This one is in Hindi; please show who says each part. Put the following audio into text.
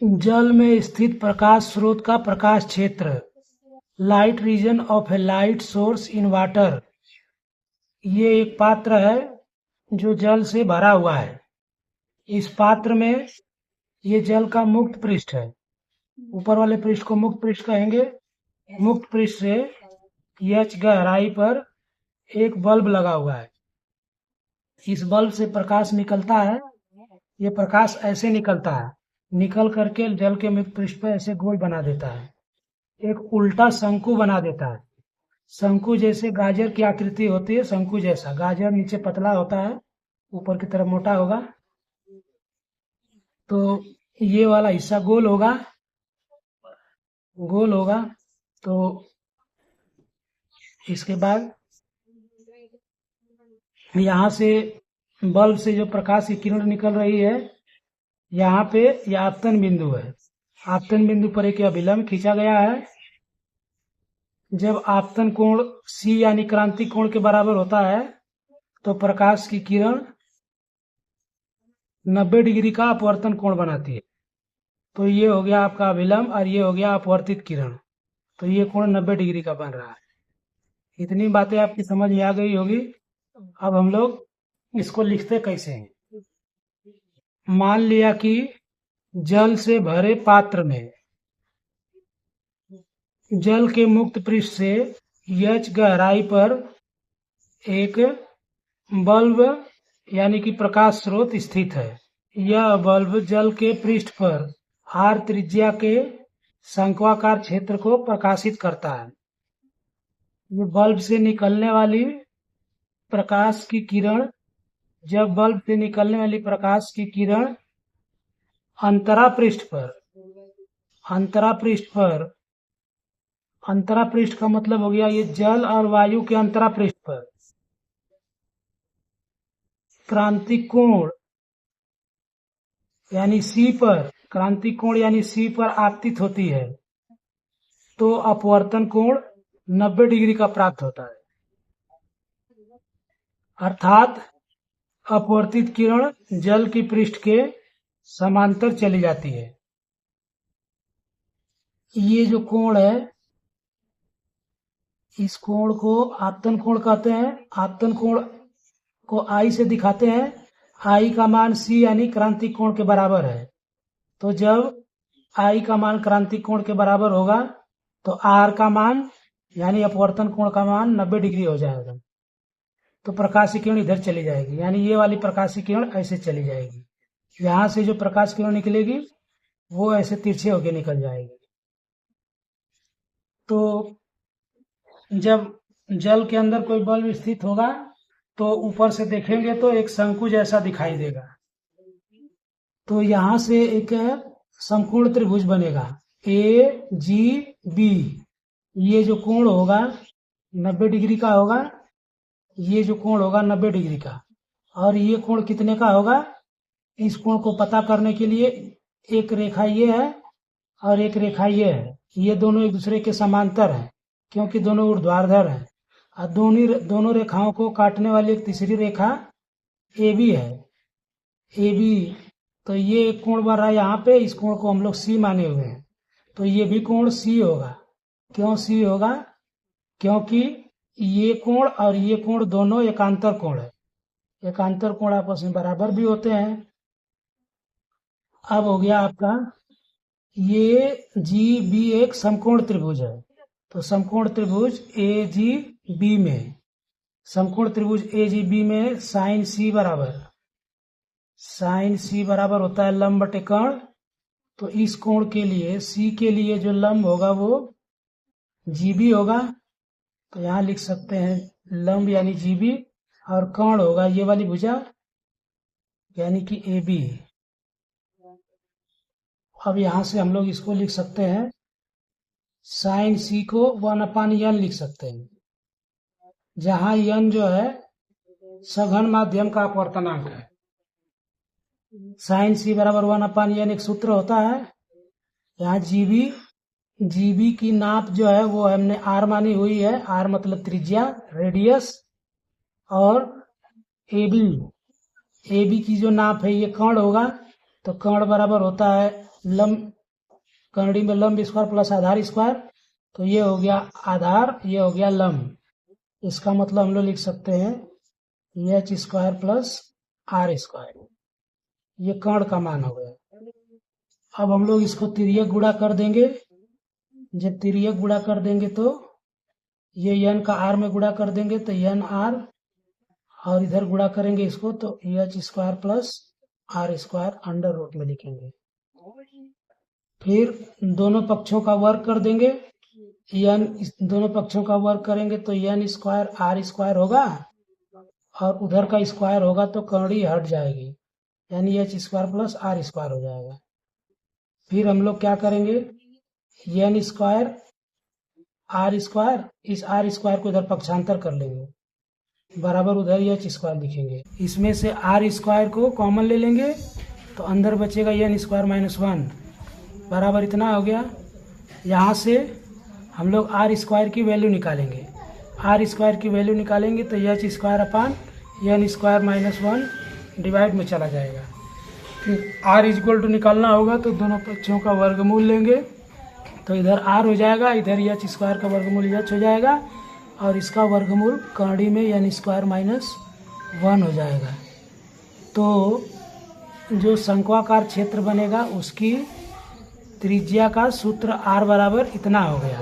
Speaker 1: जल में स्थित प्रकाश स्रोत का प्रकाश क्षेत्र। Light region of a light source in water. ये एक पात्र है जो जल से भरा हुआ है। इस पात्र में ये जल का मुक्त पृष्ठ है। ऊपर वाले पृष्ठ को मुक्त पृष्ठ कहेंगे। मुक्त पृष्ठ से h गहराई पर एक बल्ब लगा हुआ है। इस बल्ब से प्रकाश निकलता है। ये प्रकाश ऐसे निकलता है, निकल करके जल के मुक्त पृष्ठ पर ऐसे गोल बना देता है, एक उल्टा शंकु बना देता है। शंकु जैसे गाजर की आकृति होती है, शंकु जैसा। गाजर नीचे पतला होता है, ऊपर की तरफ मोटा होगा। तो ये वाला हिस्सा गोल होगा, गोल होगा। तो इसके बाद यहाँ से बल्ब से जो प्रकाश की किरण निकल रही है, यहाँ पे यह आपतन बिंदु है। आपतन बिंदु पर एक अभिलंब खींचा गया है। जब आपतन कोण C यानी क्रांति कोण के बराबर होता है तो प्रकाश की किरण 90 डिग्री का अपवर्तन कोण बनाती है। तो ये हो गया आपका अभिलंब और ये हो गया अपवर्तित किरण। तो ये कोण 90 डिग्री का बन रहा है। इतनी बातें आपकी समझ में आ गई होगी। अब हम लोग इसको लिखते कैसे हैं। मान लिया कि जल से भरे पात्र में जल के मुक्त पृष्ठ से h गहराई पर एक बल्ब यानी कि प्रकाश स्रोत स्थित है। यह बल्ब जल के पृष्ठ पर r त्रिज्या के शंक्वाकार क्षेत्र को प्रकाशित करता है। ये बल्ब से निकलने वाली प्रकाश की किरण, जब बल्ब से निकलने वाली प्रकाश की किरण अंतरा पृष्ठ का मतलब हो गया ये जल और वायु के अंतरा पृष्ठ पर क्रांतिक कोण यानी C पर आपतित होती है तो अपवर्तन कोण 90 डिग्री का प्राप्त होता है। अर्थात अपवर्तित किरण जल की पृष्ठ के समांतर चली जाती है। ये जो कोण है, इस कोण को आपतन कोण कहते हैं। आपतन कोण को I से दिखाते हैं। I का मान C यानी क्रांतिक कोण के बराबर है। तो जब I का मान क्रांतिक कोण के बराबर होगा तो R का मान यानी अपवर्तन कोण का मान 90 डिग्री हो जाएगा। तो प्रकाश की किरण इधर चली जाएगी, यानी ये वाली प्रकाश की किरण ऐसे चली जाएगी। यहाँ से जो प्रकाश किरण निकलेगी वो ऐसे तिरछे होके निकल जाएगी। तो जब जल के अंदर कोई बल्ब स्थित होगा तो ऊपर से देखेंगे तो एक शंकु जैसा दिखाई देगा। तो यहाँ से एक संपूर्ण त्रिभुज बनेगा AGB। ये जो कोण होगा 90 डिग्री का होगा। ये जो कोण होगा 90 डिग्री का, और ये कोण कितने का होगा, इस कोण को पता करने के लिए एक रेखा ये है और एक रेखा ये है। ये दोनों एक दूसरे के समांतर हैं क्योंकि दोनों ऊर्ध्वाधर हैं। और दोनों रेखाओं को काटने वाली एक तीसरी रेखा AB है। AB तो ये एक कोण बन रहा है यहाँ पे, इस कोण को हम लोग C माने हुए हैं। तो ये भी कोण C होगा। क्यों C होगा? क्योंकि ये कोण और ये कोण दोनों एकांतर कोण है। एकांतर कोण आपस में बराबर भी होते हैं। अब हो गया आपका ये GB एक समकोण त्रिभुज है। तो समकोण त्रिभुज AGB में, समकोण त्रिभुज AGB में साइन C बराबर होता है लंब बटे कर्ण। तो इस कोण के लिए C के लिए जो लंब होगा वो GB होगा। तो यहाँ लिख सकते हैं लंब यानी GB और कर्ण होगा ये वाली भुजा यानी कि AB। अब यहाँ से हम लोग इसको लिख सकते हैं साइन C को 1/n लिख सकते हैं, जहाँ n जो है सघन माध्यम का अपवर्तनांक है। साइन C बराबर 1/n एक सूत्र होता है। यहाँ GB की नाप जो है वो हमने R मानी हुई है। R मतलब त्रिज्या, रेडियस। और AB की जो नाप है ये कर्ण होगा। तो कर्ण बराबर होता है लंब, कर्णी में लंब स्क्वायर प्लस आधार स्क्वायर। तो ये हो गया आधार, ये हो गया लंब। इसका मतलब हम लोग लिख सकते हैं H square plus R square, ये कर्ण का मान हो गया। अब हम लोग इसको तिर्यक गुणा कर देंगे। जब तिर्यक गुणा कर देंगे तो ये n का r में गुणा कर देंगे तो n r, और इधर गुणा करेंगे इसको तो H square plus R square under root में लिखेंगे। फिर दोनों पक्षों का वर्ग कर देंगे, दोनों पक्षों का वर्ग करेंगे तो n स्क्वायर आर स्क्वायर होगा, और उधर का स्क्वायर होगा तो कर्णी हट जाएगी, यानी H square plus R square हो जाएगा। फिर हम लोग क्या करेंगे, n स्क्वायर आर स्क्वायर, इस आर स्क्वायर को इधर पक्षांतर कर लेंगे, बराबर उधर एच स्क्वायर लिखेंगे। इसमें से आर स्क्वायर को कॉमन ले लेंगे तो अंदर बचेगा n स्क्वायर माइनस 1, बराबर इतना हो गया। यहाँ से हम लोग आर स्क्वायर की वैल्यू निकालेंगे। आर स्क्वायर की वैल्यू निकालेंगे तो H square upon n square minus 1 divide में चला जाएगा। फिर आर इक्वल टू निकालना होगा तो दोनों पक्षों का वर्गमूल लेंगे, तो इधर r हो जाएगा, इधर एच स्क्वायर का वर्गमूल एच हो जाएगा, और इसका वर्गमूल कर्णी में n स्क्वायर माइनस 1 हो जाएगा। तो जो शंक्वाकार क्षेत्र बनेगा उसकी त्रिज्या का सूत्र r बराबर इतना हो गया।